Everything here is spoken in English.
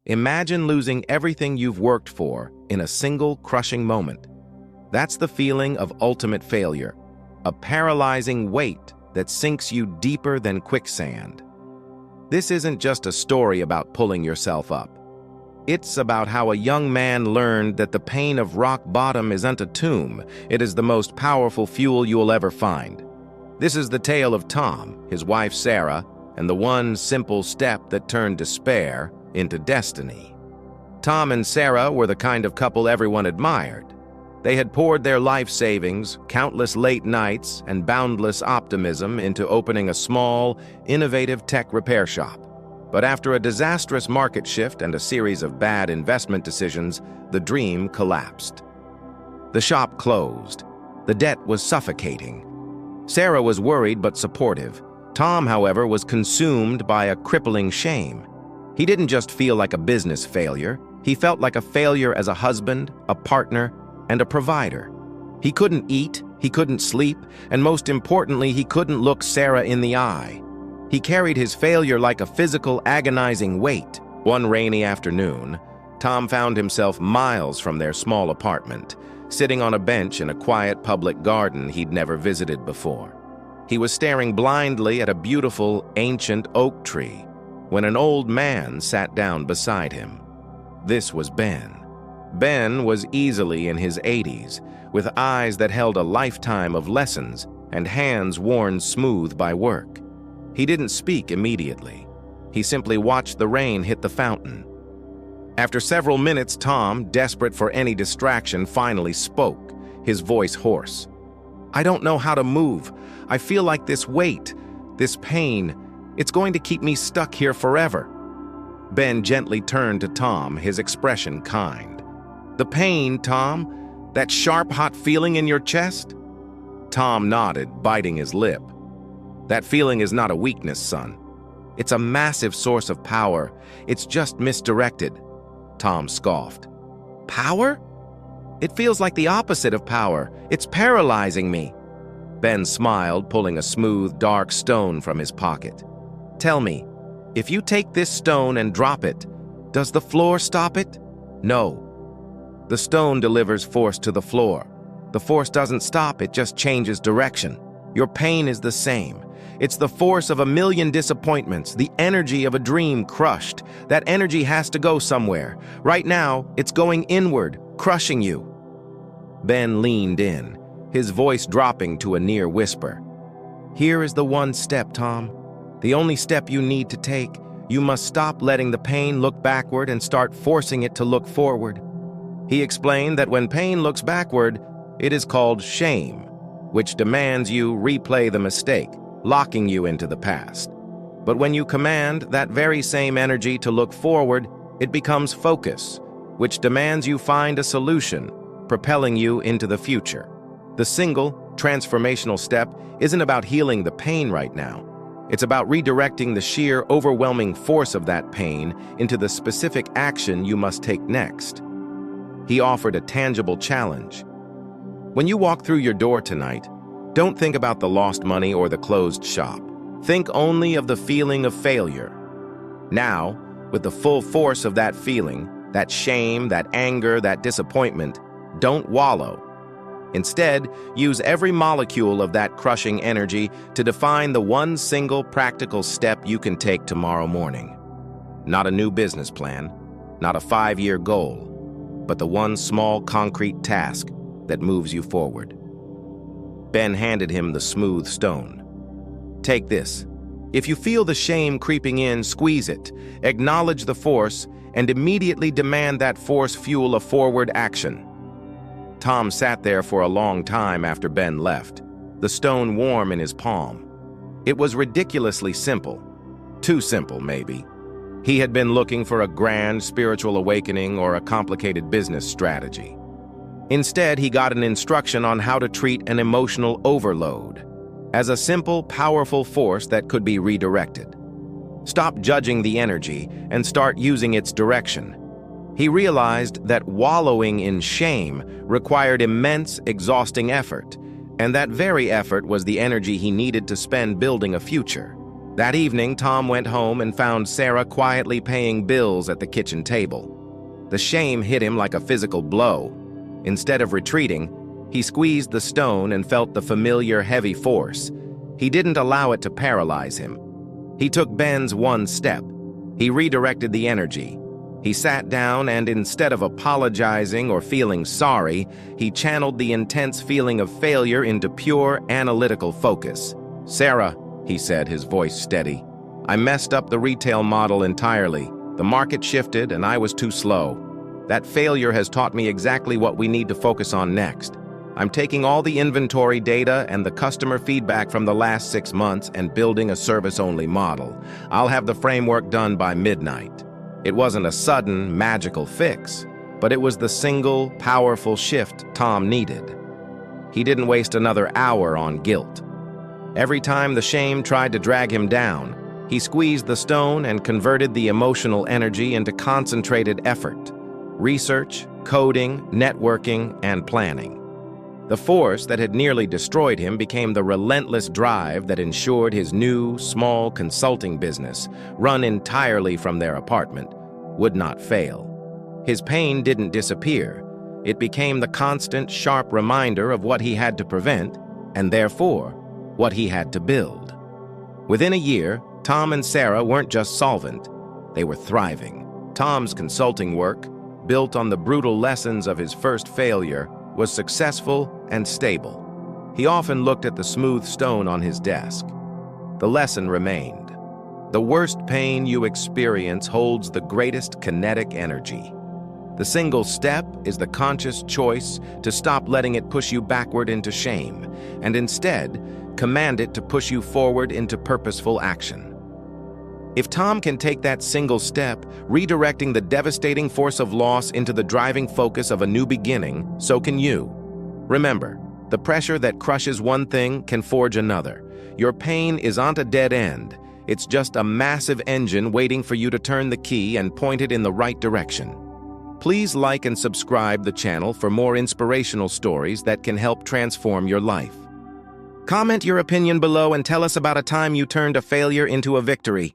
Imagine losing everything you've worked for in a single crushing moment. That's the feeling of ultimate failure, a paralyzing weight that sinks you deeper than quicksand. This isn't just a story about pulling yourself up. It's about how a young man learned that the pain of rock bottom isn't a tomb, it is the most powerful fuel you'll ever find. This is the tale of Tom, his wife Sarah, and the one simple step that turned despair into destiny. Tom and Sarah were the kind of couple everyone admired. They had poured their life savings, countless late nights, and boundless optimism into opening a small, innovative tech repair shop. But after a disastrous market shift and a series of bad investment decisions, the dream collapsed. The shop closed. The debt was suffocating. Sarah was worried but supportive. Tom, however, was consumed by a crippling shame. He didn't just feel like a business failure. He felt like a failure as a husband, a partner, and a provider. He couldn't eat, he couldn't sleep, and most importantly, he couldn't look Sarah in the eye. He carried his failure like a physical, agonizing weight. One rainy afternoon, Tom found himself miles from their small apartment, sitting on a bench in a quiet public garden he'd never visited before. He was staring blindly at a beautiful, ancient oak tree when an old man sat down beside him. This was Ben. Ben was easily in his 80s, with eyes that held a lifetime of lessons and hands worn smooth by work. He didn't speak immediately. He simply watched the rain hit the fountain. After several minutes, Tom, desperate for any distraction, finally spoke, his voice hoarse. "I don't know how to move. I feel like this weight, this pain, it's going to keep me stuck here forever." Ben gently turned to Tom, his expression kind. "The pain, Tom? That sharp, hot feeling in your chest?" Tom nodded, biting his lip. "That feeling is not a weakness, son. It's a massive source of power. It's just misdirected." Tom scoffed. "Power? It feels like the opposite of power. It's paralyzing me." Ben smiled, pulling a smooth, dark stone from his pocket. "Tell me, if you take this stone and drop it, does the floor stop it?" "No. The stone delivers force to the floor. The force doesn't stop, it just changes direction. Your pain is the same. It's the force of a million disappointments, the energy of a dream crushed. That energy has to go somewhere. Right now, it's going inward, crushing you." Ben leaned in, his voice dropping to a near whisper. "Here is the one step, Tom. The only step you need to take. You must stop letting the pain look backward and start forcing it to look forward." He explained that when pain looks backward, it is called shame, which demands you replay the mistake, locking you into the past. But when you command that very same energy to look forward, it becomes focus, which demands you find a solution, propelling you into the future. The single, transformational step isn't about healing the pain right now. It's about redirecting the sheer, overwhelming force of that pain into the specific action you must take next. He offered a tangible challenge. When you walk through your door tonight, don't think about the lost money or the closed shop. Think only of the feeling of failure. Now, with the full force of that feeling, that shame, that anger, that disappointment, don't wallow. Instead, use every molecule of that crushing energy to define the one single practical step you can take tomorrow morning. Not a new business plan, not a 5-year goal, but the one small concrete task that moves you forward. Ben handed him the smooth stone. "Take this. If you feel the shame creeping in, squeeze it, acknowledge the force, and immediately demand that force fuel a forward action." Tom sat there for a long time after Ben left, the stone warm in his palm. It was ridiculously simple. Too simple, maybe. He had been looking for a grand spiritual awakening or a complicated business strategy. Instead, he got an instruction on how to treat an emotional overload as a simple, powerful force that could be redirected. Stop judging the energy and start using its direction. He realized that wallowing in shame required immense, exhausting effort, and that very effort was the energy he needed to spend building a future. That evening, Tom went home and found Sarah quietly paying bills at the kitchen table. The shame hit him like a physical blow. Instead of retreating, he squeezed the stone and felt the familiar heavy force. He didn't allow it to paralyze him. He took Ben's one step. He redirected the energy. He sat down and instead of apologizing or feeling sorry, he channeled the intense feeling of failure into pure analytical focus. "Sarah," he said, his voice steady, "I messed up the retail model entirely. The market shifted and I was too slow. That failure has taught me exactly what we need to focus on next. I'm taking all the inventory data and the customer feedback from the last 6 months and building a service-only model. I'll have the framework done by midnight." It wasn't a sudden, magical fix, but it was the single, powerful shift Tom needed. He didn't waste another hour on guilt. Every time the shame tried to drag him down, he squeezed the stone and converted the emotional energy into concentrated effort. Research, coding, networking, and planning. The force that had nearly destroyed him became the relentless drive that ensured his new, small consulting business, run entirely from their apartment, would not fail. His pain didn't disappear. It became the constant, sharp reminder of what he had to prevent, and therefore, what he had to build. Within a year, Tom and Sarah weren't just solvent, they were thriving. Tom's consulting work, built on the brutal lessons of his first failure, was successful and stable. He often looked at the smooth stone on his desk. The lesson remained. The worst pain you experience holds the greatest kinetic energy. The single step is the conscious choice to stop letting it push you backward into shame, and instead, command it to push you forward into purposeful action. If Tom can take that single step, redirecting the devastating force of loss into the driving focus of a new beginning, so can you. Remember, the pressure that crushes one thing can forge another. Your pain isn't a dead end. It's just a massive engine waiting for you to turn the key and point it in the right direction. Please like and subscribe the channel for more inspirational stories that can help transform your life. Comment your opinion below and tell us about a time you turned a failure into a victory.